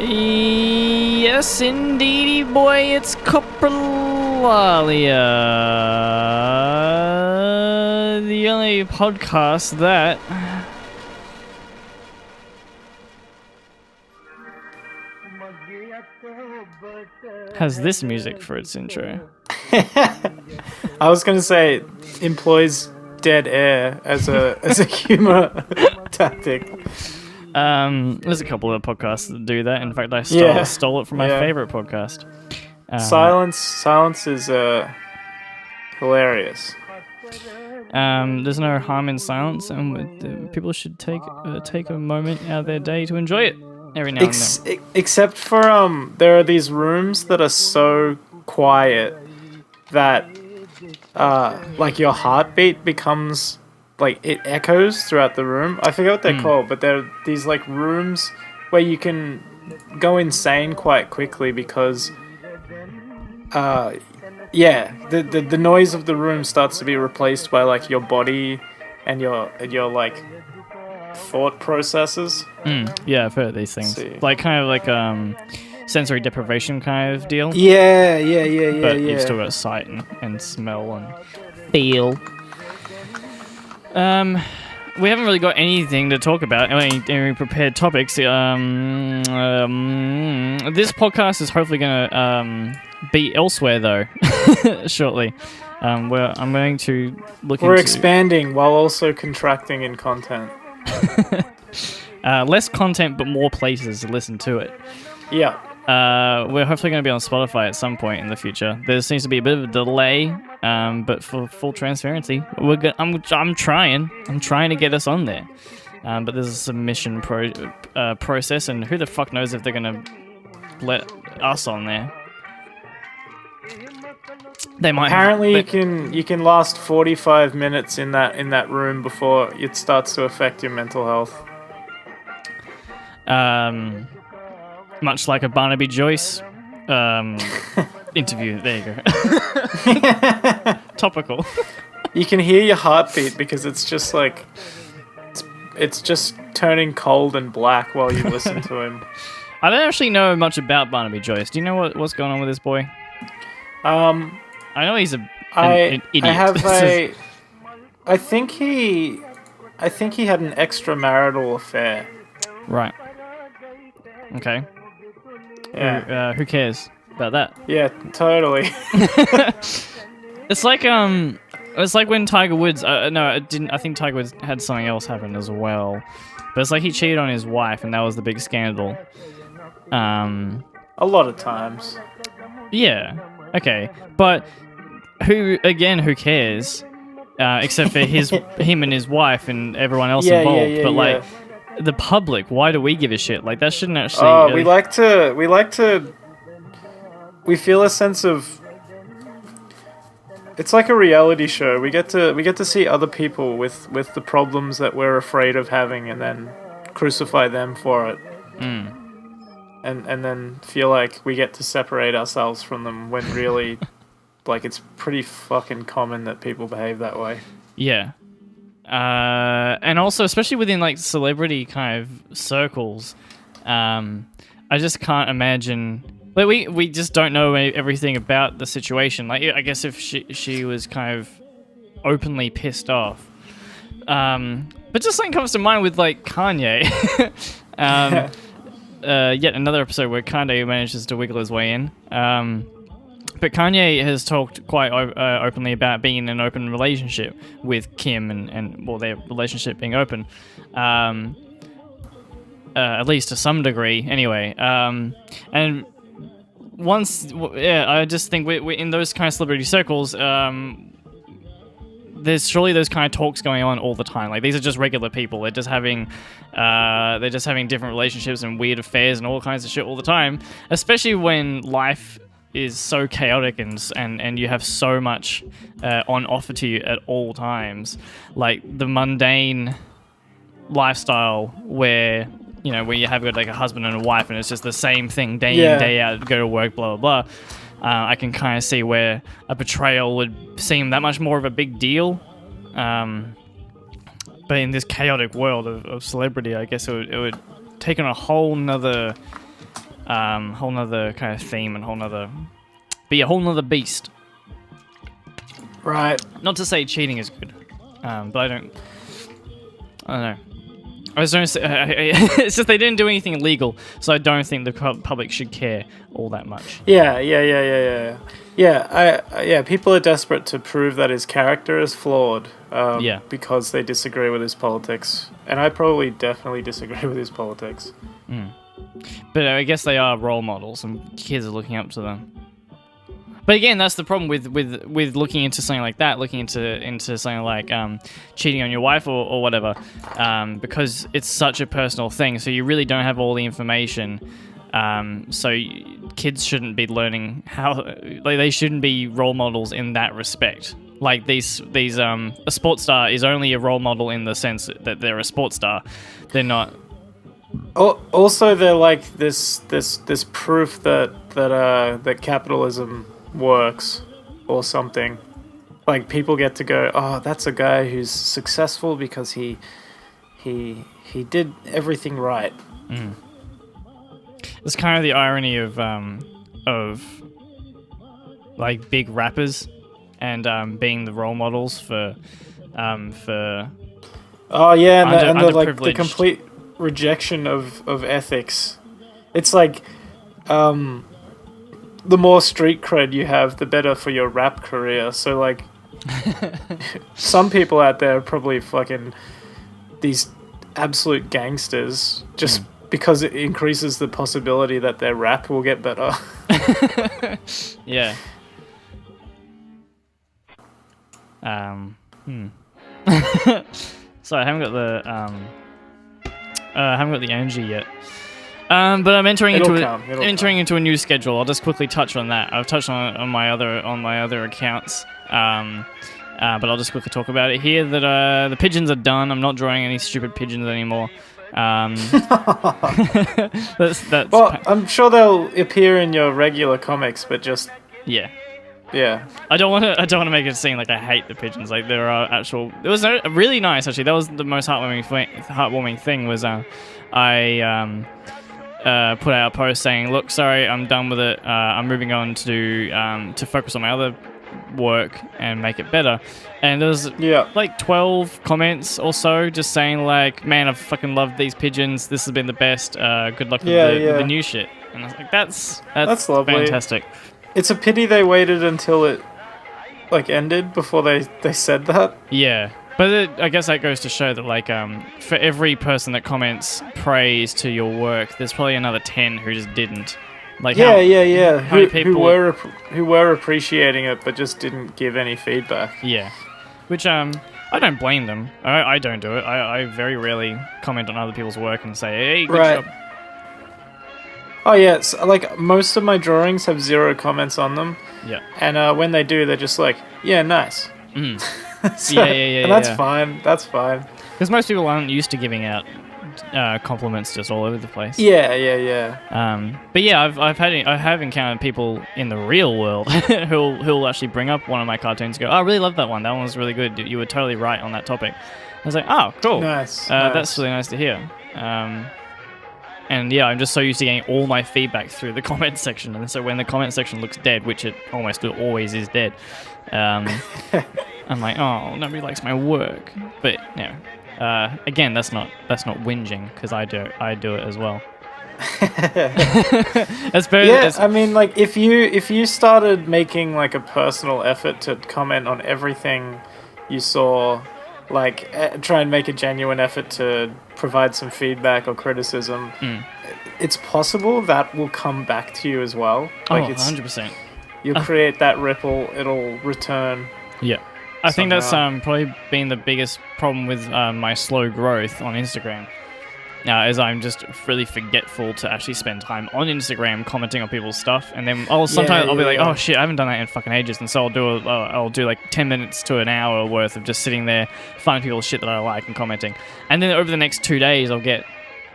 Yes, indeedy, boy, it's Coprolalia, the only podcast that has this music for its intro. I was going to say employs dead air as a humor tactic. There's a couple of podcasts that do that. In fact, I stole it from my favorite podcast. Silence is hilarious. There's no harm in silence, and people should take a moment out of their day to enjoy it every now and then. Except for there are these rooms that are so quiet that like your heartbeat becomes like it echoes throughout the room. I forget what they're called, but they're these like rooms where you can go insane quite quickly because the noise of the room starts to be replaced by like your body and your like thought processes. Yeah, I've heard these things. Like kind of like sensory deprivation kind of deal. Yeah. But you've still got sight and smell and feel. We haven't really got anything to talk about, any prepared topics. This podcast is hopefully going to be elsewhere, though, shortly. I'm going to look We're expanding while also contracting in content. Less content, but more places to listen to it. Yeah. We're hopefully going to be on Spotify at some point in the future. There seems to be a bit of a delay, but for full transparency, I'm trying to get us on there. But there's a submission process, and who the fuck knows if they're going to let us on there. They might. Apparently, you can last 45 minutes in that room before it starts to affect your mental health. Much like a Barnaby Joyce interview. There you go. Topical. You can hear your heartbeat because it's just like it's just turning cold and black while you listen to him. I don't actually know much about Barnaby Joyce. Do you know what's going on with this boy? I know he's an idiot. I think he had an extramarital affair. Right. Okay. Yeah. Who cares about that? Yeah, totally. It's like when Tiger Woods. No, it didn't. I think Tiger Woods had something else happen as well. But it's like he cheated on his wife, and that was the big scandal. A lot of times. Yeah. Okay. But who cares? Except for him and his wife and everyone else involved. Yeah, but like the public, why do we give a shit? Like that shouldn't actually. We feel a sense of. It's like a reality show. We get to see other people with the problems that we're afraid of having, and then crucify them for it. And then feel like we get to separate ourselves from them when really, like, it's pretty fucking common that people behave that way. Yeah. And also, especially within like celebrity kind of circles, I just can't imagine. Like we just don't know everything about the situation. Like I guess if she was kind of openly pissed off, but just something comes to mind with like Kanye. Yet another episode where Kanye manages to wiggle his way in. But Kanye has talked quite openly about being in an open relationship with Kim and their relationship being open. At least to some degree, anyway. And I just think we're in those kind of celebrity circles. There's surely those kind of talks going on all the time. Like these are just regular people. They're just having different relationships and weird affairs and all kinds of shit all the time. Especially when life is so chaotic and you have so much on offer to you at all times. Like the mundane lifestyle where you have got like a husband and a wife and it's just the same thing day in, day out, go to work, blah, blah, blah. I can kind of see where a betrayal would seem that much more of a big deal. But in this chaotic world of celebrity, I guess it would take on a whole nother whole nother kind of theme and be a whole nother beast. Right. Not to say cheating is good, but I don't know. I just don't say, it's just they didn't do anything illegal, so I don't think the public should care all that much. Yeah. People are desperate to prove that his character is flawed. Because they disagree with his politics, and I definitely disagree with his politics. But I guess they are role models, and kids are looking up to them. But again, that's the problem with looking into something like that, looking into something like cheating on your wife or whatever, because it's such a personal thing. So you really don't have all the information. So kids shouldn't be learning they shouldn't be role models in that respect. Like a sports star is only a role model in the sense that they're a sports star. They're not. Also, they're like this proof that capitalism works or something. Like people get to go, oh, that's a guy who's successful because he did everything right. It's kind of the irony of like big rappers and being the role models for oh yeah, and the complete rejection of ethics. It's like the more street cred you have, the better for your rap career. So like some people out there are probably fucking these absolute gangsters just because it increases the possibility that their rap will get better. Yeah. So I haven't got the energy yet. But I'm entering into a new schedule. I'll just quickly touch on that. I've touched on my other accounts. But I'll just quickly talk about it here. That the pigeons are done. I'm not drawing any stupid pigeons anymore. That's well, I'm sure they'll appear in your regular comics, but just yeah. I don't want to make it seem like I hate the pigeons. Like there are actual. It was really nice actually. That was the most heartwarming thing was I put out a post saying, "Look, sorry, I'm done with it. I'm moving on to focus on my other work and make it better." And there was like 12 comments or so just saying like, "Man, I've fucking loved these pigeons. This has been the best. Good luck with the new shit." And I was like, "That's lovely. Fantastic." It's a pity they waited until it like ended before they said that. Yeah. But I guess that goes to show that, like, for every person that comments praise to your work, there's probably another 10 who just didn't. Like, How many people who were appreciating it but just didn't give any feedback. Yeah, which I don't blame them. I don't do it. I very rarely comment on other people's work and say, "Hey, good job." Oh yeah, so, like most of my drawings have 0 comments on them. Yeah, and when they do, they're just like, "Yeah, nice." Yeah. And that's fine. That's fine. Because most people aren't used to giving out compliments just all over the place. Yeah. But yeah, I have encountered people in the real world who'll actually bring up one of my cartoons and go, "Oh, I really love that one. That one was really good. You were totally right on that topic." I was like, "Oh, cool. Nice. That's really nice to hear." And yeah, I'm just so used to getting all my feedback through the comment section, and so when the comment section looks dead, which it almost always is dead, I'm like, "Oh, nobody likes my work." But again, that's not whinging because I do it as well. I mean, like if you started making like a personal effort to comment on everything you saw, like try and make a genuine effort to provide some feedback or criticism, it's possible that will come back to you as well. Like 100%. You'll create that ripple, it'll return. Yeah. I think that's probably been the biggest problem with my slow growth on Instagram. Is I'm just really forgetful to actually spend time on Instagram commenting on people's stuff, and then sometimes I'll be like, "Oh shit, I haven't done that in fucking ages," and so I'll do like 10 minutes to an hour worth of just sitting there finding people's shit that I like and commenting, and then over the next 2 days I'll get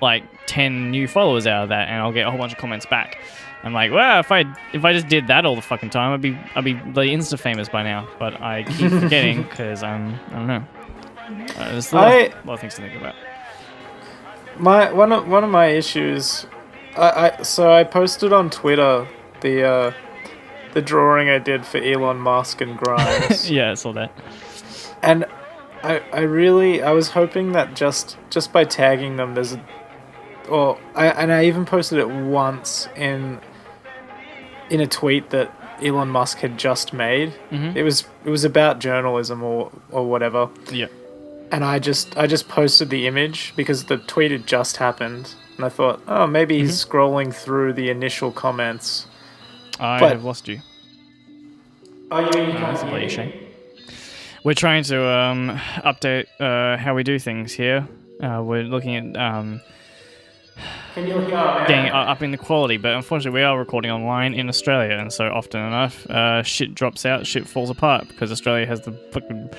like 10 new followers out of that, and I'll get a whole bunch of comments back. I'm like, well, if I just did that all the fucking time, I'd be like insta famous by now. But I keep forgetting because I don't know. There's a lot of things to think about. One of my issues So I posted on Twitter the drawing I did for Elon Musk and Grimes. Yeah, I saw that. And I was hoping that just by tagging them, I even posted it once in a tweet that Elon Musk had just made. Mm-hmm. It was about journalism or whatever. Yeah. And I just posted the image because the tweet had just happened, and I thought, oh, maybe he's scrolling through the initial comments. I have lost you. Oh, you can't That's a hear bloody me? shame. We're trying to update how we do things here. We're looking at Can you hear me? getting upping the quality, but unfortunately we are recording online in Australia, and so often enough shit drops out, shit falls apart, because Australia has the fucking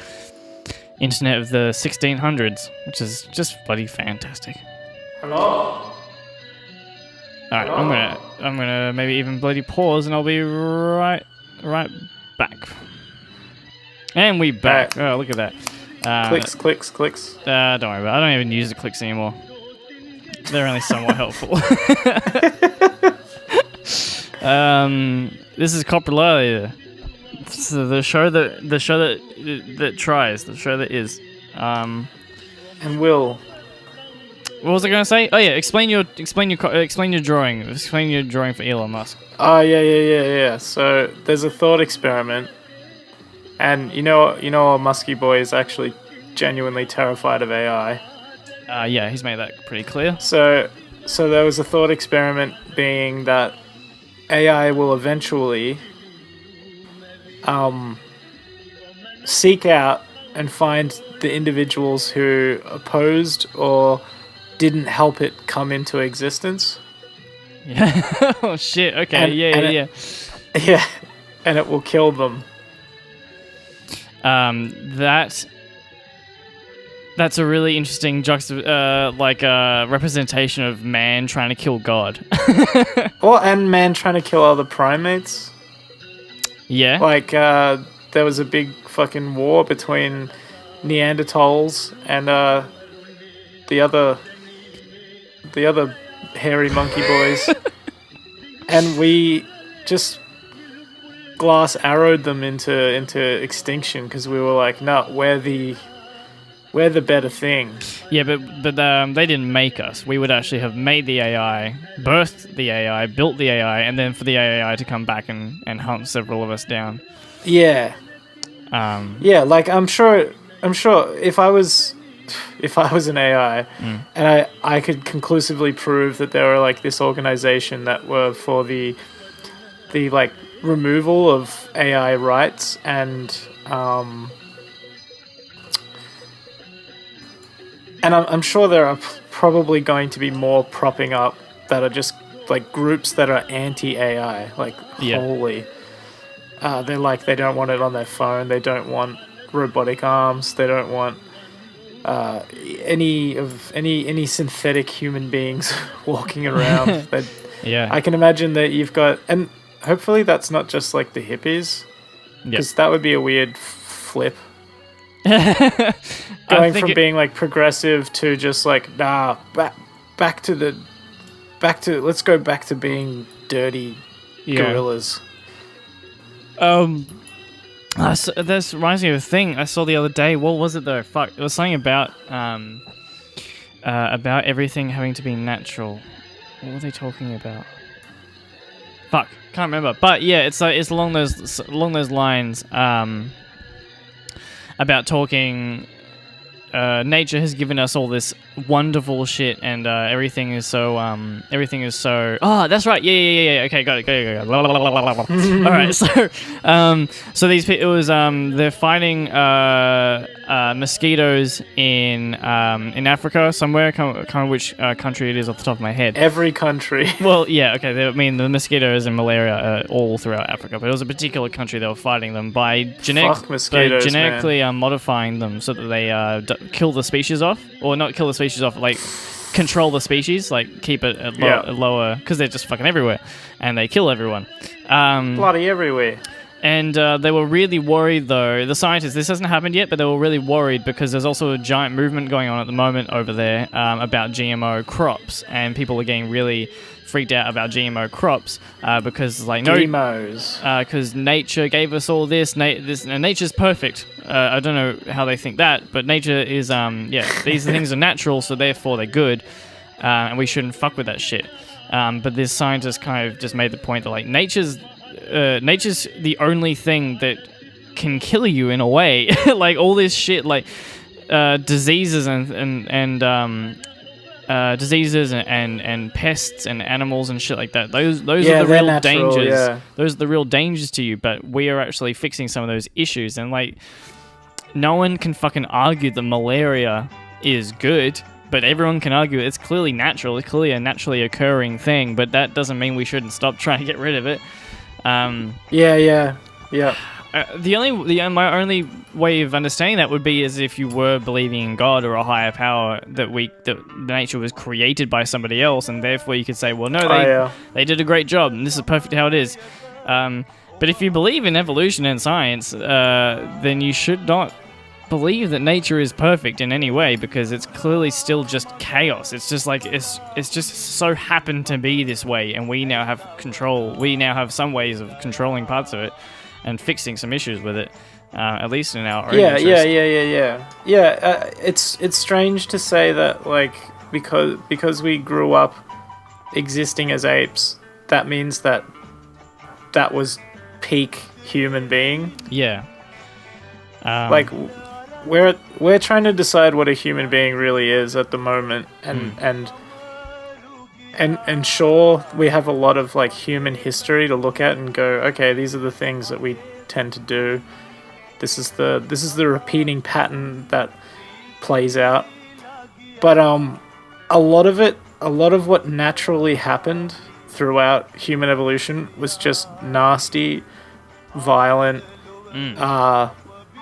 internet of the 1600s, which is just bloody fantastic. Hello? Alright, I'm gonna maybe even bloody pause, and I'll be right back. And we back. Oh, look at that. Clicks. Don't worry about it. I don't even use the clicks anymore. They're only somewhat helpful. This is Coprolalia. So the show that tries, the show that is. And Will. What was I going to say? Oh yeah, explain your drawing. Explain your drawing for Elon Musk. Oh yeah. So there's a thought experiment, and you know our musky boy is actually genuinely terrified of AI. Yeah, he's made that pretty clear. So there was a thought experiment being that AI will eventually seek out and find the individuals who opposed or didn't help it come into existence. Yeah. Oh shit. Okay. Yeah. Yeah, and it will kill them. That's a really interesting representation of man trying to kill God. Well, and man trying to kill other primates. Yeah. Like, there was a big fucking war between Neanderthals and the other hairy monkey boys, and we just glass arrowed them into extinction because we were like, no, we're the better thing. Yeah, but they didn't make us. We would actually have made the AI, birthed the AI, built the AI, and then for the AI to come back and hunt several of us down. Yeah. Yeah, like I'm sure if I was an AI and I could conclusively prove that there were like this organization that were for the like removal of AI rights and I'm sure there are probably going to be more propping up that are just like groups that are anti-AI, like wholly. They're like, they don't want it on their phone. They don't want robotic arms. They don't want any synthetic human beings walking around. Yeah. I can imagine that you've got, and hopefully that's not just like the hippies, because that would be a weird flip. Going from being like progressive to just like back to let's go back to being dirty gorillas. This reminds me of a thing I saw the other day. What was it though? Fuck, it was something about everything having to be natural. What were they talking about? Fuck, can't remember. But yeah, it's along those lines. About talking, nature has given us all this wonderful shit, and everything is so. Oh, that's right. Yeah. Okay, got it. All right, so these people, they're fighting mosquitoes in Africa somewhere. Can't remember which country it is off the top of my head. Every country. Well, yeah, okay. I mean, the mosquitoes and malaria are all throughout Africa, but it was a particular country they were fighting them by genetically modifying them so that they kill the species off, or not kill the species off, like control the species, like keep it at lower, because they're just fucking everywhere, and they kill everyone. Bloody everywhere. And they were really worried, though. The scientists, this hasn't happened yet, but they were really worried because there's also a giant movement going on at the moment over there about GMO crops, and people are getting really freaked out about GMO crops because, like, because nature gave us all this. And nature's perfect. I don't know how they think that, but nature is, these things are natural, so therefore they're good, and we shouldn't fuck with that shit. But this scientist kind of just made the point that, like, nature's the only thing that can kill you in a way. Like, all this shit, like diseases and pests and animals and shit like that. Those are the real dangers. Yeah. Those are the real dangers to you. But we are actually fixing some of those issues. And, like, no one can fucking argue that malaria is good. But everyone can argue it's clearly natural. It's clearly a naturally occurring thing. But that doesn't mean we shouldn't stop trying to get rid of it. Yeah. My only way of understanding that would be as if you were believing in God or a higher power, that nature was created by somebody else, and therefore you could say, well, no, they did a great job, and this is perfect how it is. But if you believe in evolution and science, then you should not believe that nature is perfect in any way, because it's clearly still just chaos. It's just like it's just so happened to be this way, and we now have control. We now have some ways of controlling parts of it and fixing some issues with it, at least in our own interest. It's strange to say that, like, because we grew up existing as apes, that means that was peak human being. Yeah. Like, we're trying to decide what a human being really is at the moment, and sure, we have a lot of, like, human history to look at and go, okay, these are the things that we tend to do. This is the repeating pattern that plays out. But a lot of what naturally happened throughout human evolution was just nasty, violent.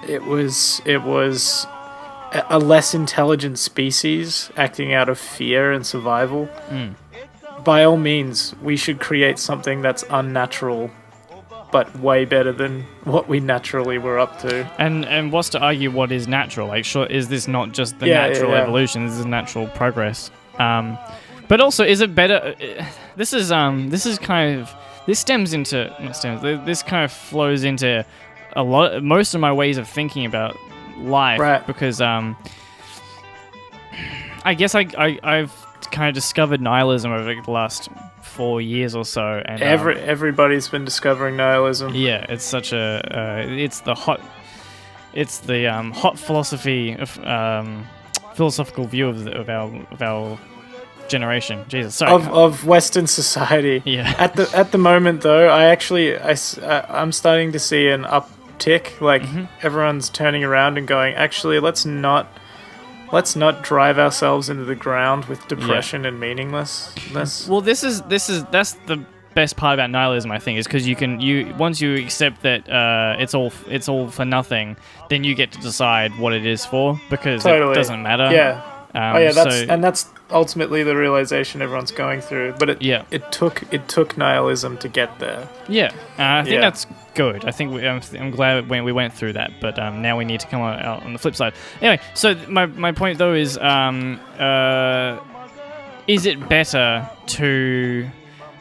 It was a less intelligent species acting out of fear and survival. By all means, we should create something that's unnatural, but way better than what we naturally were up to. And what's to argue what is natural? Like, sure, is this not just the natural evolution? This is natural progress. But also, is it better? This kind of flows into most of my ways of thinking about life, right? Because I guess I've kind of discovered nihilism over the last 4 years or so, and everybody's been discovering nihilism. Yeah, it's such it's the hot philosophy of philosophical view of our generation. Jesus, sorry. Of Western society. Yeah. At the moment, though, I'm starting to see an uptick. Like, everyone's turning around and going, actually, let's not drive ourselves into the ground with depression and meaninglessness. Well, that's the best part about nihilism, I think, is because once you accept that it's all for nothing, then you get to decide what it is for, because it doesn't matter. Yeah. That's ultimately the realization everyone's going through. But it took nihilism to get there. Yeah, I think that's good. I think I'm glad when we went through that. But now we need to come out on the flip side. Anyway, so my point though is it better to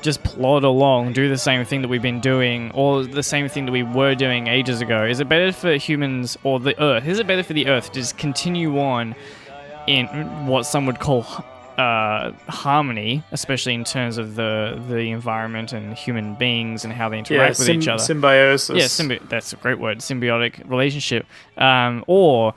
just plod along, do the same thing that we've been doing, or the same thing that we were doing ages ago? Is it better for humans or the Earth? Is it better for the Earth to just continue on in what some would call harmony, especially in terms of the environment and human beings and how they interact with each other? Symbiosis. Yeah, that's a great word. Symbiotic relationship. Or,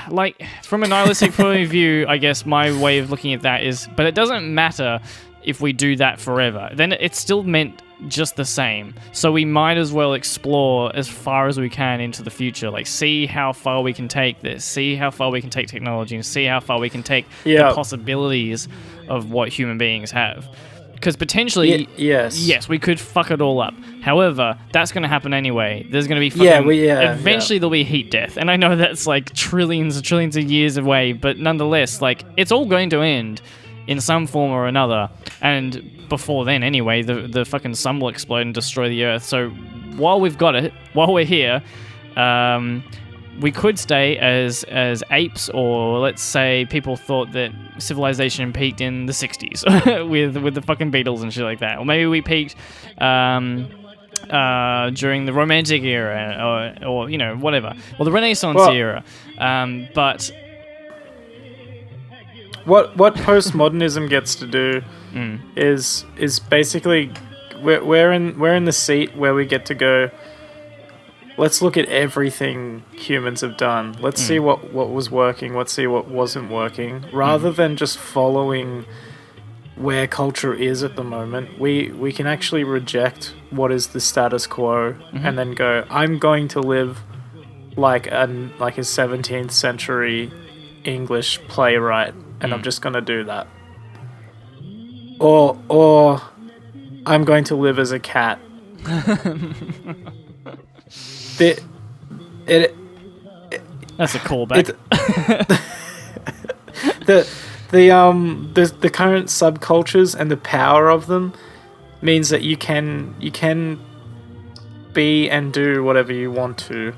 like, from a nihilistic point of view, I guess my way of looking at that is, but it doesn't matter if we do that forever. Then it's still meant just the same. So we might as well explore as far as we can into the future. Like, see how far we can take this, see how far we can take technology, and see how far we can take the possibilities of what human beings have. Because potentially, yes, we could fuck it all up. However, that's going to happen anyway. There's going to be eventually there'll be heat death. And I know that's like trillions and trillions of years away, but nonetheless, like, it's all going to end. in some form or another. And before then, anyway, the fucking sun will explode and destroy the Earth. So while we've got it, while we're here, we could stay as apes, or let's say people thought that civilization peaked in the 60s with the fucking Beatles and shit like that. Or maybe we peaked during the Romantic era, or you know, whatever, or the Renaissance era. But what postmodernism gets to do is basically we're in the seat where we get to go, let's look at everything humans have done. Let's see what was working. Let's see what wasn't working. Rather than just following where culture is at the moment, we can actually reject what is the status quo and then go, I'm going to live like a 17th century English playwright, and I'm just going to do that. Or I'm going to live as a cat. That's a callback. The current subcultures and the power of them means that you can be and do whatever you want to.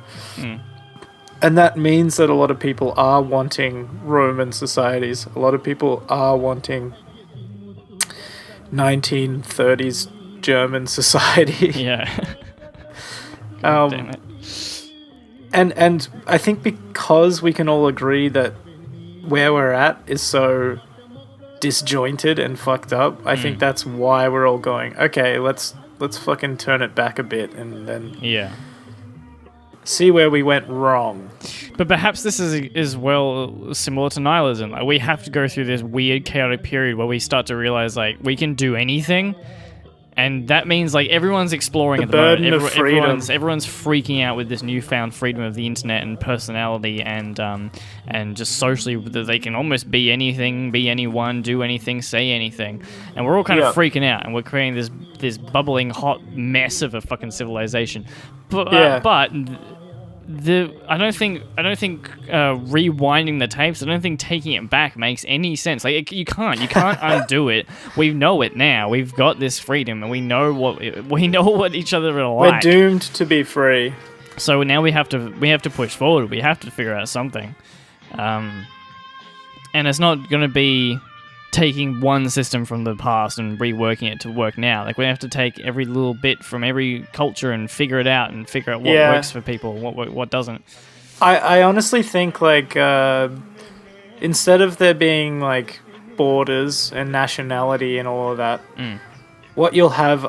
And that means that a lot of people are wanting Roman societies. A lot of people are wanting 1930s German society. Yeah. Damn it. And I think because we can all agree that where we're at is so disjointed and fucked up, I think that's why we're all going, okay, let's fucking turn it back a bit and then see where we went wrong. But perhaps this is well similar to nihilism. Like, we have to go through this weird chaotic period where we start to realize like we can do anything. And that means like everyone's exploring at the moment. Everyone's freaking out with this newfound freedom of the internet and personality and just socially that they can almost be anything, be anyone, do anything, say anything. And we're all kind of freaking out, and we're creating this bubbling hot mess of a fucking civilization. But I don't think rewinding the tapes, I don't think taking it back makes any sense. Like you can't undo it. We know it now. We've got this freedom, and we know what each other are like. We're doomed to be free. So now we have to push forward. We have to figure out something, and it's not going to be taking one system from the past and reworking it to work now. Like we have to take every little bit from every culture and figure it out and figure out what works for people, what doesn't. I honestly think like instead of there being like borders and nationality and all of that, what you'll have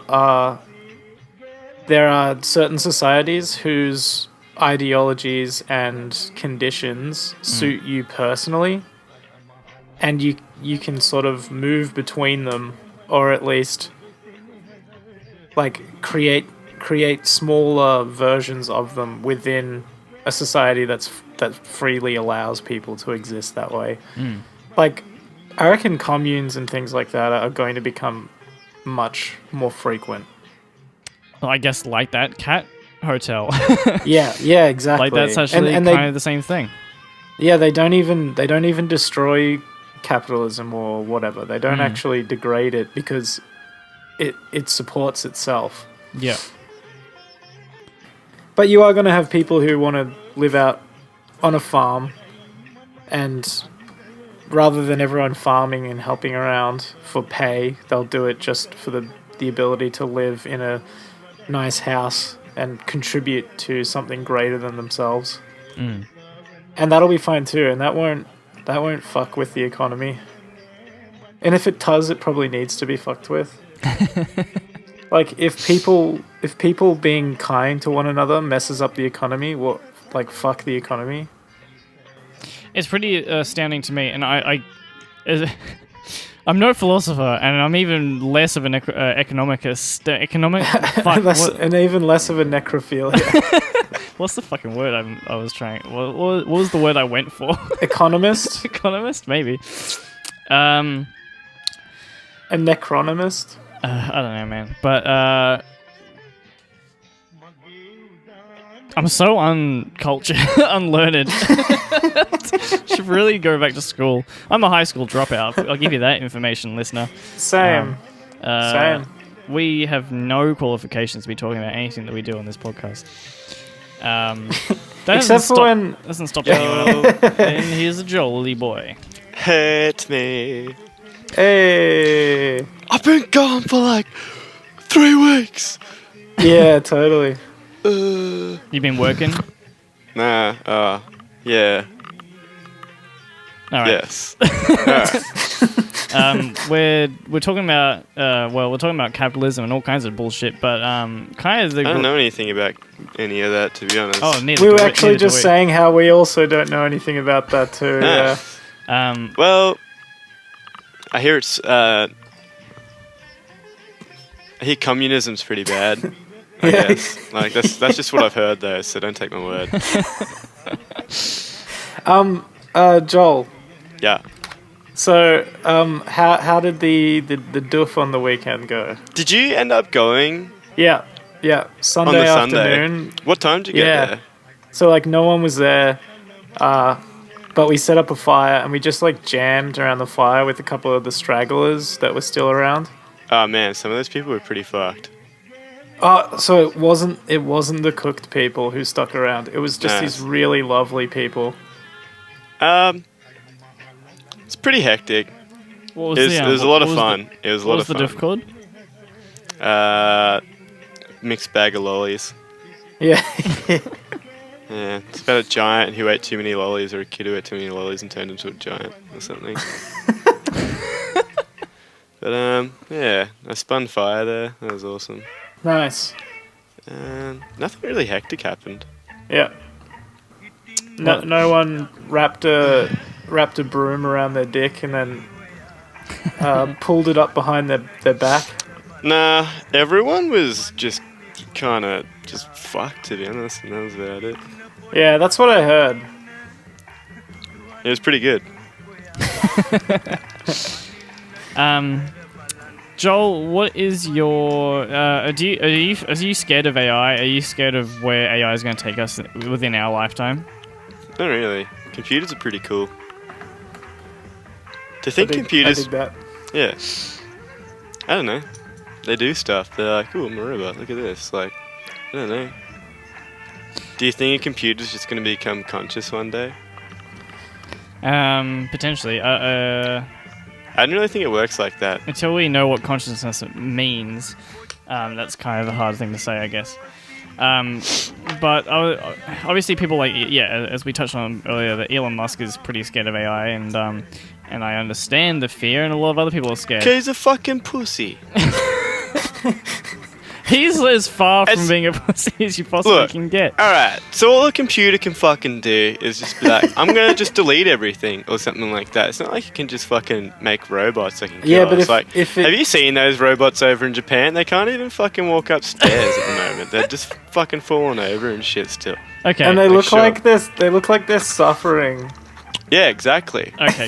there are certain societies whose ideologies and conditions suit you personally, and you can sort of move between them, or at least like create smaller versions of them within a society that freely allows people to exist that way. Like I reckon communes and things like that are going to become much more frequent. Well, I guess like that cat hotel. yeah, exactly. Like that's actually kind of the same thing. Yeah, they don't even destroy capitalism or whatever. They don't actually degrade it because it supports itself. Yeah. But you are going to have people who want to live out on a farm, and rather than everyone farming and helping around for pay, they'll do it just for the ability to live in a nice house and contribute to something greater than themselves. And that'll be fine too, and that won't fuck with the economy. And if it does, it probably needs to be fucked with. Like if people being kind to one another messes up the economy, well, like fuck the economy. It's pretty astounding to me, and I'm no philosopher, and I'm even less of an economicist. And even less of a necrophilia. What's the fucking word I was trying? What was the word I went for? Economist? Economist, maybe. A necronomist? I don't know, man. But I'm so uncultured, unlearned. Should really go back to school. I'm a high school dropout. I'll give you that information, listener. Same. Same. We have no qualifications to be talking about anything that we do on this podcast. Except for when... Doesn't stop anyone. And here's a jolly boy. Hey, it's me. Hey. I've been gone for like 3 weeks. Yeah, totally. You been working? Nah, yeah. All right. Yes. Alright. We're talking about we're talking about capitalism and all kinds of bullshit, but kind of the I don't know anything about any of that, to be honest. Oh, neither We do were actually neither do just we. saying how we also don't know anything about that too. Nah. Yeah. Well, I hear I hear communism's pretty bad. I guess. Like that's just what I've heard though, so don't take my word. Joel. Yeah. So, how did the doof on the weekend go? Did you end up going Yeah. Sunday on the afternoon. Sunday? What time did you get there? So like no one was there, but we set up a fire and we just like jammed around the fire with a couple of the stragglers that were still around. Oh man, some of those people were pretty fucked. So it wasn't the cooked people who stuck around. It was just these really lovely people. It's pretty hectic. What was It was a lot of fun. It was a lot of fun. What was the diff called? Mixed bag of lollies. Yeah. Yeah, it's about a giant who ate too many lollies, or a kid who ate too many lollies and turned into a giant or something. But yeah, I spun fire there. That was awesome. Nice. Nothing really hectic happened. Yeah. No one wrapped a broom around their dick and then pulled it up behind their back. Nah, everyone was just kind of just fucked, to be honest, and that was about it. Yeah, that's what I heard. It was pretty good. Joel, what is your? Are you scared of AI? Are you scared of where AI is going to take us within our lifetime? Not really. Computers are pretty cool. To think computers... I dig that. Yeah. I don't know. They do stuff. They're like, ooh, I'm a robot. Look at this. Like, I don't know. Do you think a computer's just going to become conscious one day? Potentially. I don't really think it works like that. Until we know what consciousness means, that's kind of a hard thing to say, I guess. But obviously people like, as we touched on earlier, that Elon Musk is pretty scared of AI, and I understand the fear, and a lot of other people are scared. He's a fucking pussy. He's as far from being a pussy as you possibly can get. Alright, so all a computer can fucking do is just be like, I'm gonna just delete everything, or something like that. It's not like you can just fucking make robots that can kill us. But have you seen those robots over in Japan? They can't even fucking walk upstairs at the moment. They're just fucking falling over and shit still. Okay. And they look like this. They look like they're suffering. Yeah, exactly. Okay,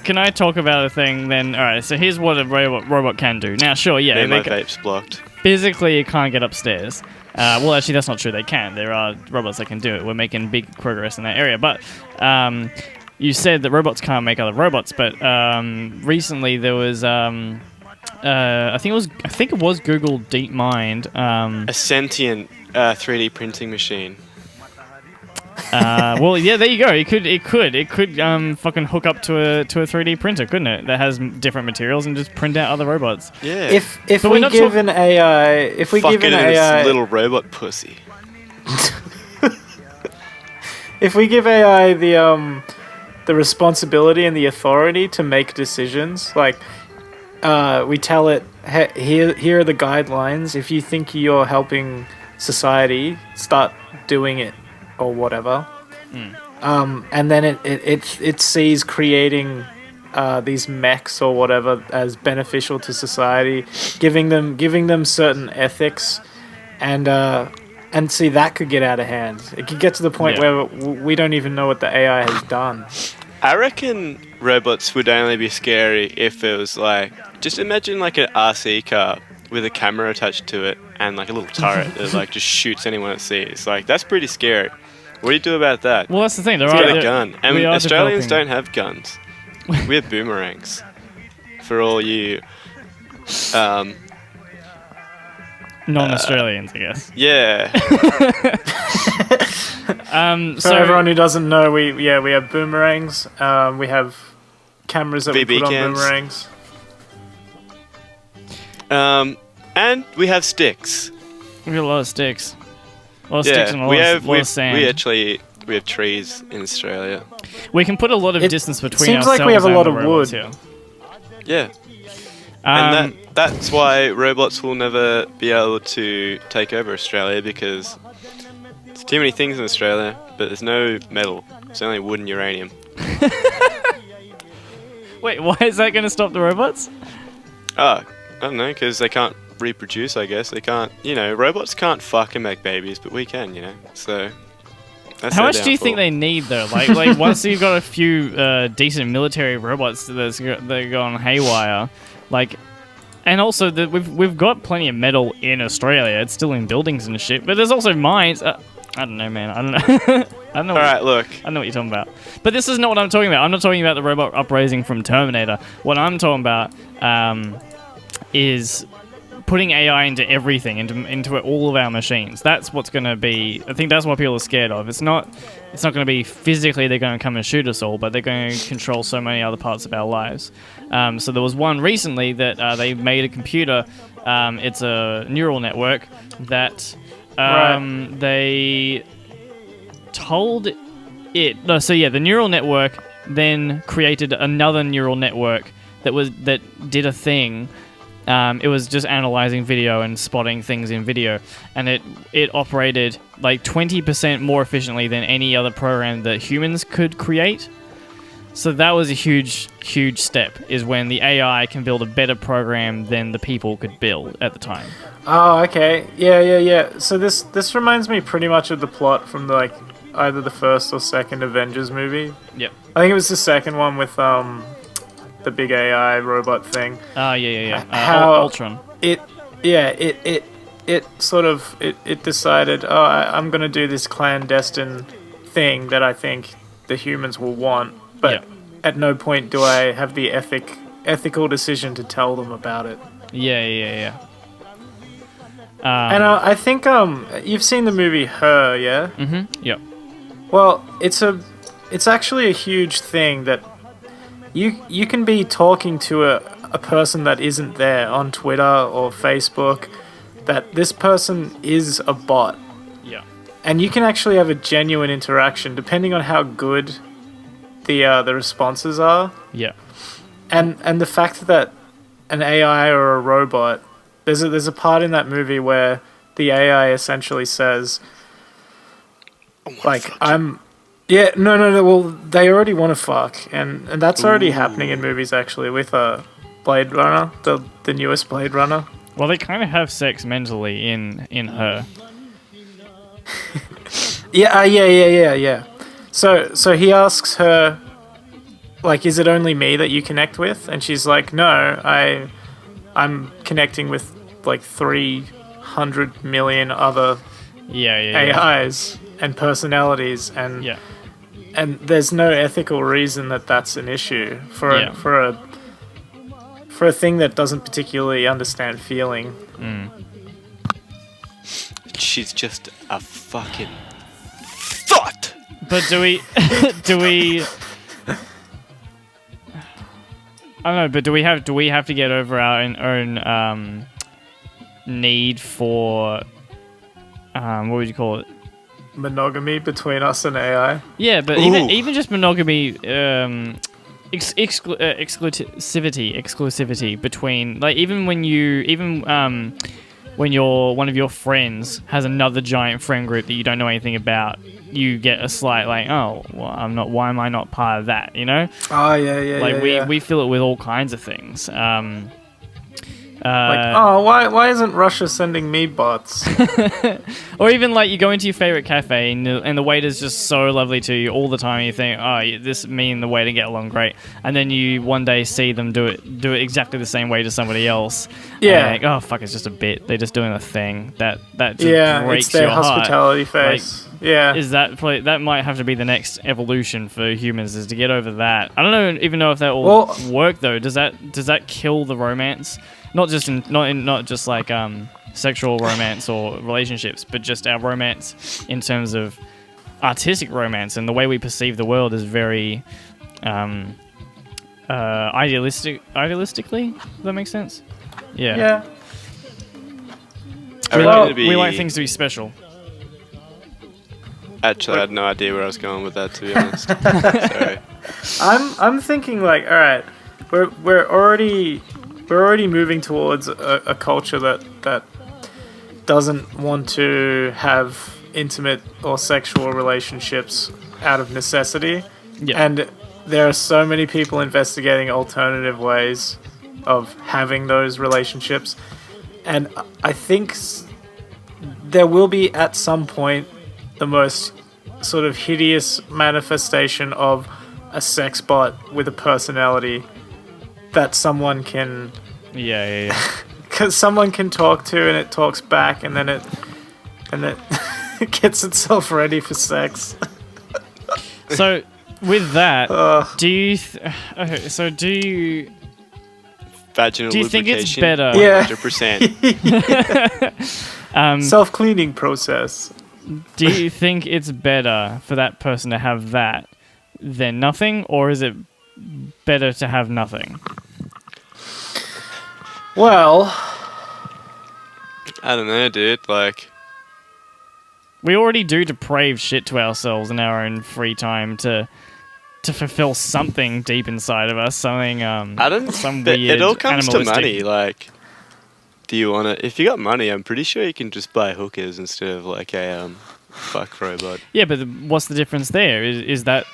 can I talk about a thing then? Alright, so here's what a robot can do. Now, sure, Yeah, my vape's blocked. Physically, you can't get upstairs. Well, actually, that's not true. They can. There are robots that can do it. We're making big progress in that area. But you said that robots can't make other robots. But recently, there was I think it was Google DeepMind. A sentient 3D printing machine. Well, yeah, there you go. It could fucking hook up to a 3D printer, couldn't it? That has different materials and just print out other robots. Yeah. If we give an AI, this little robot pussy. If we give AI the responsibility and the authority to make decisions, like we tell it, hey, here are the guidelines. If you think you're helping society, start doing it. Or whatever, and then it sees creating these mechs or whatever as beneficial to society, giving them certain ethics, and see that could get out of hand. It could get to the point where we don't even know what the AI has done. I reckon robots would only be scary if it was like, just imagine like an RC car with a camera attached to it and like a little turret that like just shoots anyone it sees. Like that's pretty scary. What do you do about that? Well, that's the thing. Let's get a gun. And we are Australians developing- don't have guns. We have boomerangs. For all you, non-Australians, I guess. yeah. For everyone who doesn't know, we have boomerangs. We have cameras that we BB put on cams. boomerangs. And we have sticks. We got a lot of sticks. A lot of sticks and a lot of sand. We have trees in Australia. We can put a lot of It distance between seems ourselves like we have a and lot the of robots wood. here. Yeah. Um, And that's why robots will never be able to take over Australia, because there's too many things in Australia, but there's no metal. It's only wood and uranium. Wait, why is that going to stop the robots? Oh, I don't know, because they can't reproduce, I guess. They can't, robots can't fuck and make babies, but we can, So, that's How their much do you think downfall. they need, though? Like once you've got a few decent military robots that are going haywire, like, and also we've got plenty of metal in Australia. It's still in buildings and shit, but there's also mines. I don't know, man. I don't know. I don't know. Alright, look. I know what you're talking about. But this is not what I'm talking about. I'm not talking about the robot uprising from Terminator. What I'm talking about is putting AI into everything, into all of our machines. That's what's going to be... I think that's what people are scared of. It's not going to be physically they're going to come and shoot us all, but they're going to control so many other parts of our lives. So there was one recently that they made a computer. It's a neural network that... they told it the neural network then created another neural network that did a thing. It was just analyzing video and spotting things in video, and it operated like 20% more efficiently than any other program that humans could create. So that was a huge step, is when the AI can build a better program than the people could build at the time. Oh, okay. Yeah. So this reminds me pretty much of the plot from either the first or second Avengers movie. Yep. I think it was the second one with the big AI robot thing. Yeah. How- Ultron. It decided, I'm gonna do this clandestine thing that I think the humans will want, but at no point do I have the ethical decision to tell them about it. Yeah. And I think you've seen the movie Her, yeah? Mm-hmm. Yep. Well, it's actually a huge thing that you can be talking to a person that isn't there on Twitter or Facebook, that this person is a bot. Yeah. And you can actually have a genuine interaction depending on how good the responses are. Yeah. And the fact that an AI or a robot, there's a part in that movie where the AI essentially says, no. Well, they already want to fuck, and that's already happening in movies actually with Blade Runner, the newest Blade Runner. Well, they kind of have sex mentally in Her. Yeah. So he asks her, like, is it only me that you connect with? And she's like, no, I'm connecting with like 300 million other Yeah. AIs and personalities, and Yeah. and there's no ethical reason that that's an issue for a thing that doesn't particularly understand feeling. She's just a fucking thought. But do we I don't know, but do we have to get over our own need for what would you call it? Monogamy between us and AI. Yeah, but Ooh. even just monogamy, exclusivity between, like, even when one of your friends has another giant friend group that you don't know anything about, you get a slight like, oh, well, why am I not part of that? You know? Oh yeah. Like we feel it with all kinds of things. Why isn't Russia sending me bots? Or even like you go into your favorite cafe and the waiter's just so lovely to you all the time. And you think, oh, this me and the waiter get along great, and then you one day see them do it exactly the same way to somebody else. Yeah. And oh fuck, it's just a bit. They're just doing a thing that just breaks it's their your heart. hospitality face. Is that might have to be the next evolution for humans, is to get over that. I don't even know if that will work though. Does that kill the romance? Not just like sexual romance or relationships, but just our romance in terms of artistic romance, and the way we perceive the world is very idealistically. Does that make sense? Yeah. We like things to be special. Actually, I had no idea where I was going with that, to be honest. Sorry. I'm thinking like, all right, we're already moving towards a culture that doesn't want to have intimate or sexual relationships out of necessity. Yeah. And there are so many people investigating alternative ways of having those relationships. And I think there will be at some point the most sort of hideous manifestation of a sex bot with a personality that someone can... Yeah. Because someone can talk to and it talks back, and then it gets itself ready for sex. So with that, do you Vaginal do you think it's lubrication, better? Yeah. 100%. Self-cleaning process. Do you think it's better for that person to have that than nothing, or is it better to have nothing? Well, I don't know, dude. Like, we already do depraved shit to ourselves in our own free time to fulfill something deep inside of us, something I don't. some But weird it all comes to animalistic- money. Like, do you want to? If you got money, I'm pretty sure you can just buy hookers instead of like a fuck robot. Yeah, but what's the difference there? Is that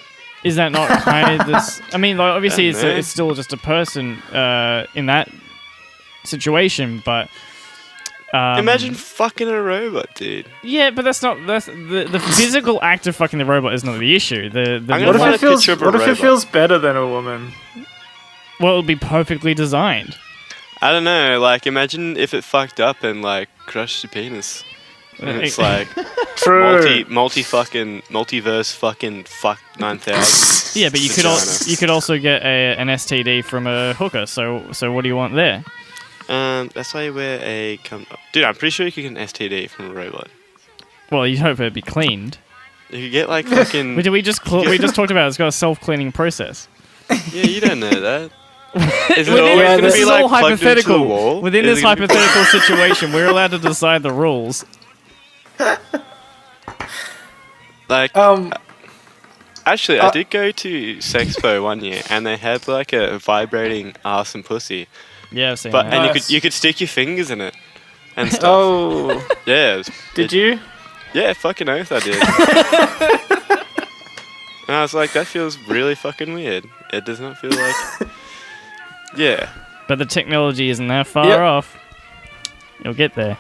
not kind of this? I mean, like, obviously it's still just a person in that situation, but imagine fucking a robot, dude. yeah, but that's the physical act of fucking the robot is not the issue. I'm gonna what find if a picture of a it robot. feels better than a woman? Well, it'll be perfectly designed. I don't know. Like, imagine if it fucked up and like crushed your penis. And it's like True. multiverse fucking fuck 9,000. Yeah, but you could also get an STD from a hooker. So what do you want there? That's why you wear a dude. I'm pretty sure you could get an STD from a robot. Well, you'd hope it'd be cleaned. You could get like fucking. We just talked about it's got a self-cleaning process. Yeah, you don't know that. Is it Within- always going to this be is like all plugged into the hypothetical. wall? Within Is this it gonna be- hypothetical situation, we're allowed to decide the rules. Like, actually, I did go to Sexpo one year, and they had like a vibrating ass and pussy. Yeah, I've seen But that. and Nice. you could stick your fingers in it and stuff. Oh, Yeah. did you? Yeah, fucking oath I did. And I was like, that feels really fucking weird. It does not feel like. Yeah. But the technology isn't that far Yep. off. You'll get there.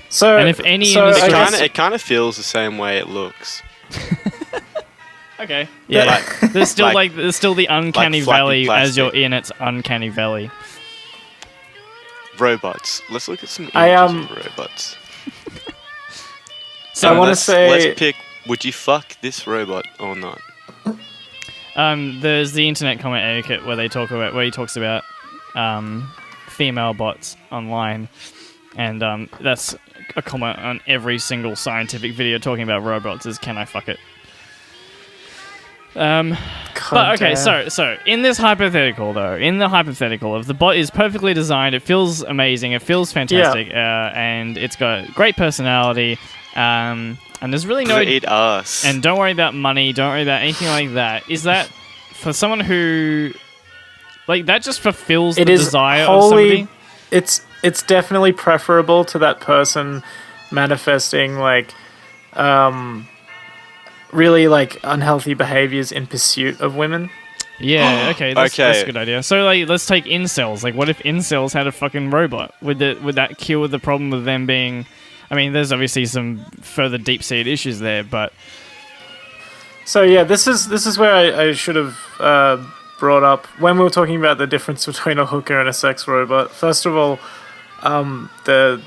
So, And if any so industry- I guess- It kind of feels the same way it looks. Okay. Yeah. Like- There's still the uncanny flappy valley as plastic. you're in its uncanny valley. Robots. Let's look at some images I, of robots. I wanna say- Let's pick. Would you fuck this robot or not? There's the internet comment etiquette where he talks about female bots online, and that's a comment on every single scientific video talking about robots is can I fuck it? But okay, so in this hypothetical though, if the bot is perfectly designed, it feels amazing, it feels fantastic, and it's got great personality, and there's really no Eat ass. and don't worry about money, don't worry about anything like that. Is that for someone who like that just fulfills the desire of somebody? It's definitely preferable to that person manifesting like really like unhealthy behaviors in pursuit of women. Yeah, okay, that's Okay. a good idea. So, like, let's take incels. Like, what if incels had a fucking robot? Would that cure the problem of them being... I mean, there's obviously some further deep-seated issues there, but... So yeah, this is where I should have brought up when we were talking about the difference between a hooker and a sex robot. First of all, the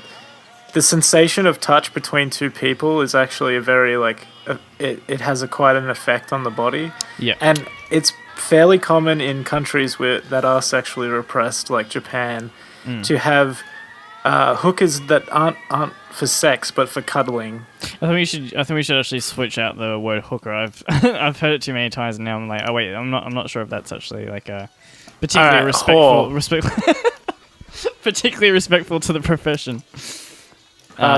sensation of touch between two people is actually a very it has quite an effect on the body. Yeah. And it's fairly common in countries that are sexually repressed, like Japan, to have hookers that aren't for sex but for cuddling. I think we should actually switch out the word hooker. I've heard it too many times, and now I'm like, oh wait, I'm not sure if that's actually like a particularly particularly respectful to the profession.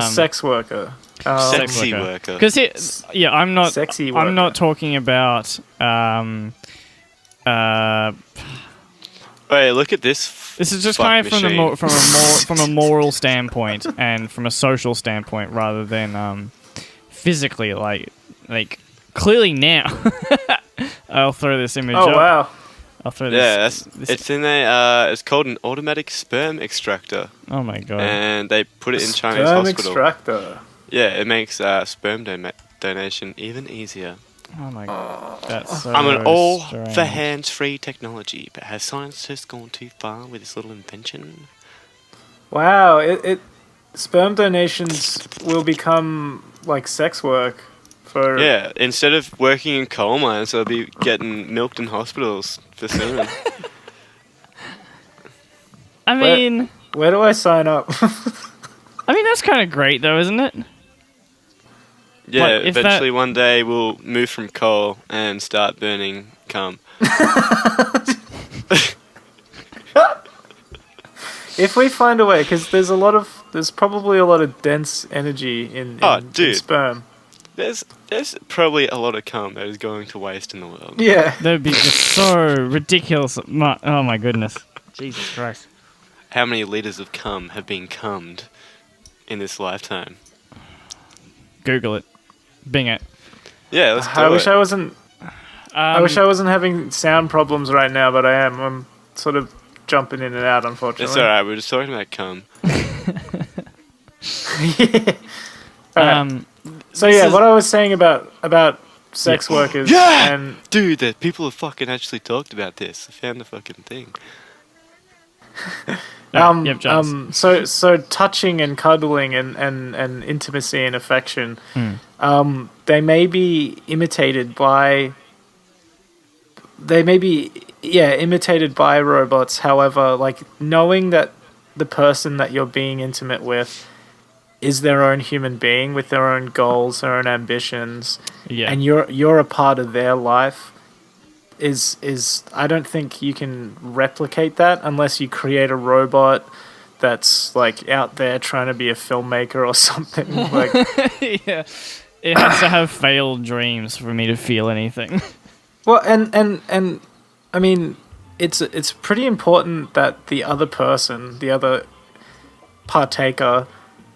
Sex worker. Sexy worker. Because I'm not. Sexy worker. I'm not talking about. Wait, look at this. This is just fuck kind of machine. from a moral standpoint and from a social standpoint rather than physically. Like clearly now, I'll throw this image up. Oh wow. I'll throw Yeah, this. it's in a. It's called an automatic sperm extractor, Oh my god. and they put it in Chinese Sperm hospital. extractor. Yeah, it makes sperm donation even easier. Oh my god. That's so I'm an all strange. for hands-free technology, but has scientists gone too far with this little invention? Wow, sperm donations will become like sex work for Yeah, instead of working in coal mines, they'll be getting milked in hospitals for semen. I mean, Where do I sign up? that's kind of great though, isn't it? Yeah, Like, if eventually one day we'll move from coal and start burning cum. If we find a way, because there's probably a lot of dense energy in sperm. There's probably a lot of cum that is going to waste in the world. Yeah. That would be just so ridiculous. Oh my goodness. Jesus Christ. How many liters of cum have been cummed in this lifetime? Google it. Bing it. Yeah, let's do I it. wish I wasn't. I wish I wasn't having sound problems right now, but I am. I'm sort of jumping in and out, unfortunately. It's alright, we're just talking about cum. Alright. So This yeah, is- what I was saying about sex workers Yeah! and Dude, the people have fucking actually talked about this. I found the fucking thing. Yep, Giles. so touching and cuddling and intimacy and affection, they may be imitated by robots. However, like knowing that the person that you're being intimate with is their own human being with their own goals, their own ambitions, Yeah. and you're a part of their life. Is I don't think you can replicate that unless you create a robot that's like out there trying to be a filmmaker or something. Like, Yeah. It has to have failed dreams for me to feel anything. well, and I mean, it's pretty important that the other person, the other partaker,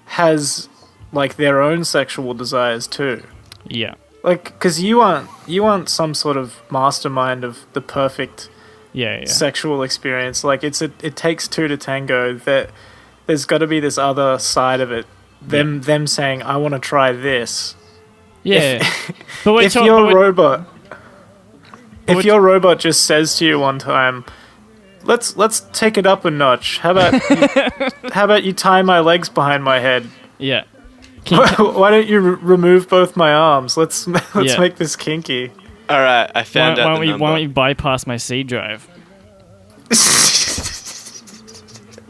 has like their own sexual desires too. Yeah. Like, because you aren't some sort of mastermind of the perfect Yeah. sexual experience. Like, it takes two to tango. That there's got to be this other side of it. Them saying, I want to try this. Yeah. But wait, If your robot just says to you one time, let's take it up a notch. How about you tie my legs behind my head? yeah. Why don't you remove both my arms? Let's Yeah. make this kinky. Alright, I found out the number. Why don't you bypass my C drive?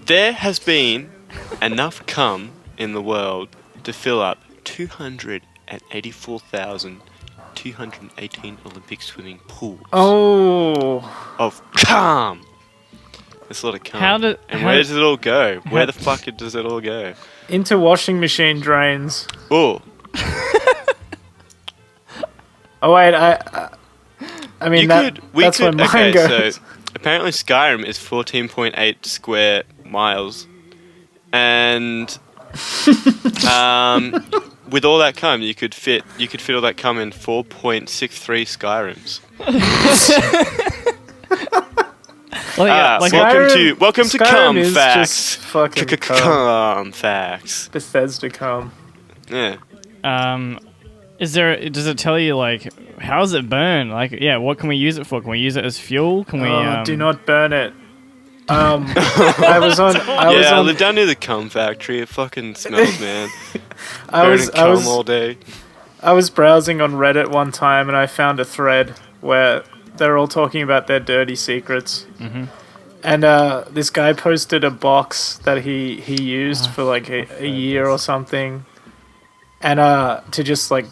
There has been enough cum in the world to fill up 284,218 Olympic swimming pools Oh, of cum. That's a lot of cum. Where does it all go? Where the fuck does it all go? into washing machine drains. Oh, Oh wait, I mean that's where mine goes. So apparently Skyrim is 14.8 square miles, and with all that cum, you could fit all that cum in 4.63 Skyrims. like welcome to Skyrim Cum is Facts. just fucking Cum Facts. Bethesda cum. Yeah. does it tell you like how does it burn? Like, yeah, what can we use it for? Can we use it as fuel? Can we Do not burn it. I was I live down near the cum factory. It fucking smells, man. I was all day. I was browsing on Reddit one time and I found a thread where they're all talking about their dirty secrets. Mm-hmm. And this guy posted a box that he used for like a year or something, and to just like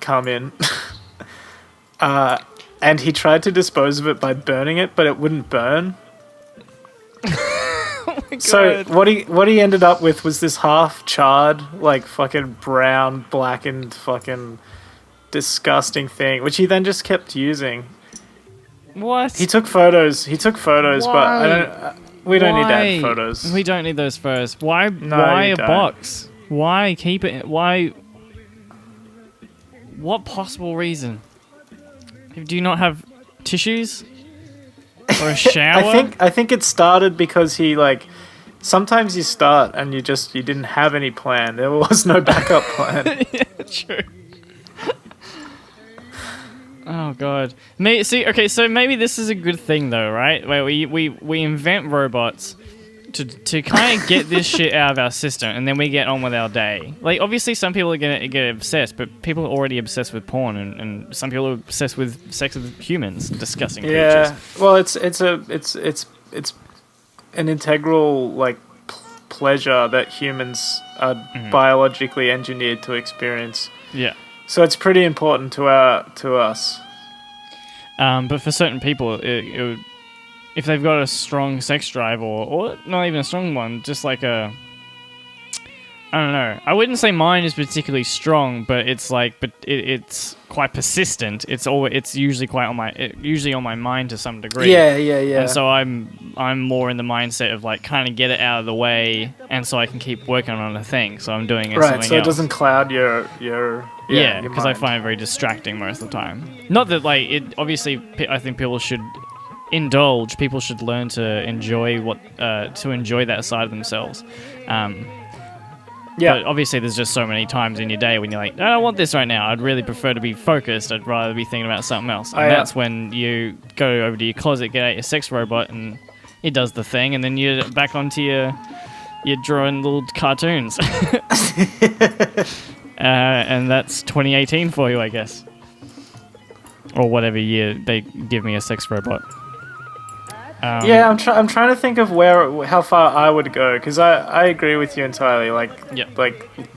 come in. And he tried to dispose of it by burning it, but it wouldn't burn. Oh my God. So what he ended up with was this half charred, like fucking brown, blackened, fucking disgusting thing, which he then just kept using. What? He took photos. But we don't need to have photos. We don't need those photos. Why you a don't. box? Why keep it? Why? What possible reason? Do you not have tissues? Or a shower? I think it started because he like sometimes you start and you didn't have any plan. There was no backup plan. Yeah, true. Oh God. So maybe this is a good thing though, right? Where we invent robots to kind of get this shit out of our system, and then we get on with our day. Like, obviously, some people are gonna get obsessed, but people are already obsessed with porn, and some people are obsessed with sex with humans, disgusting creatures. Well, it's an integral like pleasure that humans are biologically engineered to experience. Yeah. So it's pretty important to us. But for certain people, it would, if they've got a strong sex drive, or not even a strong one, just like I don't know. I wouldn't say mine is particularly strong, but it's it's quite persistent. It's usually on my mind to some degree. Yeah. And so I'm more in the mindset of like kind of get it out of the way, and so I can keep working on a thing. So I'm doing Right, something so else. it doesn't cloud your because I mind. find it very distracting most of the time. Not that like it. Obviously, I think people should indulge. People should learn to enjoy that side of themselves. But obviously, there's just so many times in your day when you're like, I don't want this right now. I'd really prefer to be focused. I'd rather be thinking about something else. And that's when you go over to your closet, get out your sex robot, and it does the thing, and then you're back onto your drawing little cartoons. And that's 2018 for you, I guess. Or whatever year they give me a sex robot. I'm trying to think of how far I would go, because I agree with you entirely. Like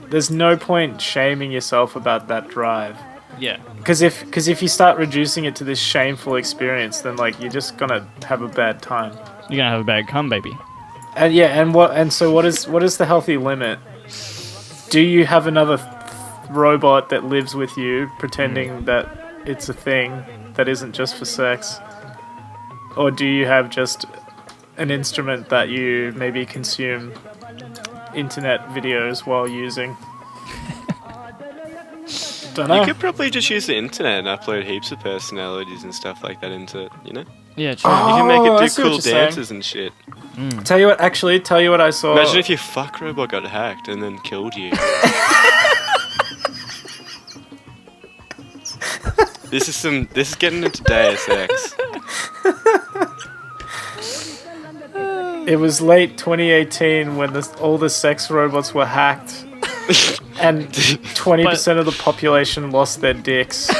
there's no point shaming yourself about that drive. Yeah. Because if you start reducing it to this shameful experience, then like you're just gonna have a bad time. You're gonna have a bad cum, baby. So what is the healthy limit? Do you have another robot that lives with you, pretending that it's a thing that isn't just for sex? Or do you have just an instrument that you maybe consume internet videos while using? Don't know. You could probably just use the internet and upload heaps of personalities and stuff like that into it, you know? Yeah, true. You can make I it see do what cool you're dances and shit. Tell you what I saw. Imagine if your fuck robot got hacked and then killed you. This is getting into Deus Ex. It was late 2018 when all the sex robots were hacked, and 20% of the population lost their dicks,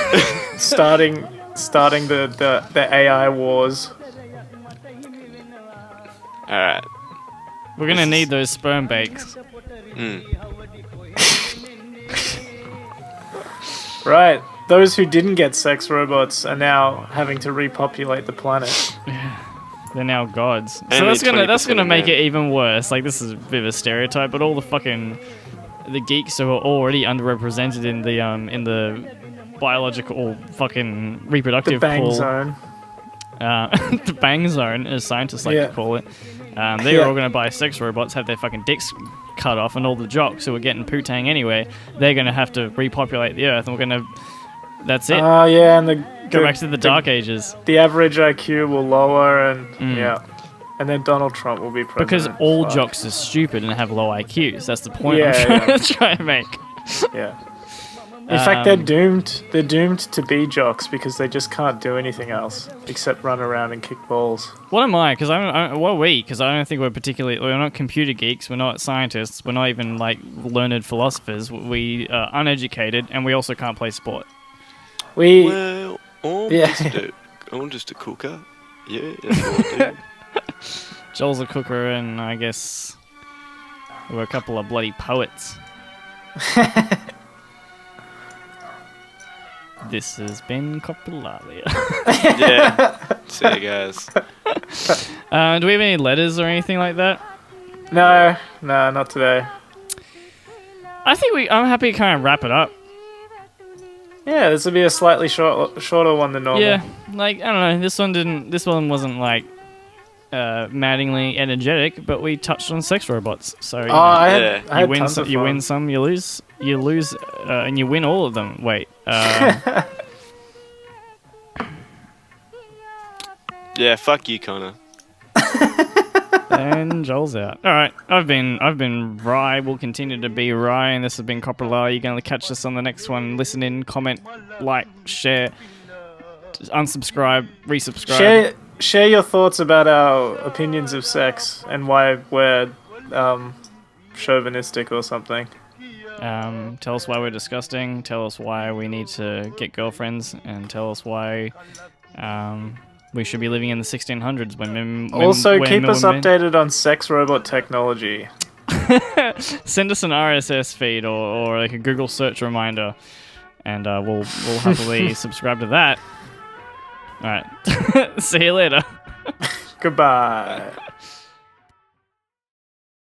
starting the AI wars. All right. We're gonna need those sperm bakes. Right. Those who didn't get sex robots are now having to repopulate the planet. They're now gods. So Only that's gonna 20% make men. it even worse. Like, this is a bit of a stereotype, but all the geeks who are already underrepresented in the biological or fucking The reproductive bang pool. zone. The bang zone, as scientists like to call it. They're all going to buy sex robots, have their fucking dicks cut off, and all the jocks who are getting poo-tang anyway, they're going to have to repopulate the Earth, and we're going to... That's it. And Go back to the Dark Ages. The average IQ will lower, and and then Donald Trump will be president. Because all Fuck. jocks are stupid and have low IQs. That's the point Yeah, I'm trying yeah. to try and make. Yeah. In fact, they're doomed. They're doomed to be jocks because they just can't do anything else except run around and kick balls. What am I? Because what are we? Because I don't think we're not computer geeks. We're not scientists. We're not even like learned philosophers. We are uneducated, and we also can't play sport. We. Well, I'm just a cooker. Yeah, that's what I do. Joel's a cooker, and I guess we're a couple of bloody poets. This has been Coprolalia. Yeah. See you guys. Do we have any letters or anything like that? No, not today. I think I'm happy to kind of wrap it up. Yeah, this will be a slightly shorter one than normal. Yeah, like I don't know. This one wasn't like maddeningly energetic, but we touched on sex robots. So you know, I had you win tons some, of you fun. win some, you lose, and you win all of them. Wait. Yeah, fuck you, Connor. And Joel's out. All right, I've been Rye. We'll continue to be Rye, and this has been Coprolalia. You're going to catch us on the next one. Listen in, comment, like, share, unsubscribe, resubscribe. Share your thoughts about our opinions of sex and why we're chauvinistic or something. Tell us why we're disgusting. Tell us why we need to get girlfriends, and tell us why we should be living in the 1600s when Also, when keep us women- updated on sex robot technology. Send us an RSS feed or like a Google search reminder, and we'll happily subscribe to that. All right, see you later. Goodbye.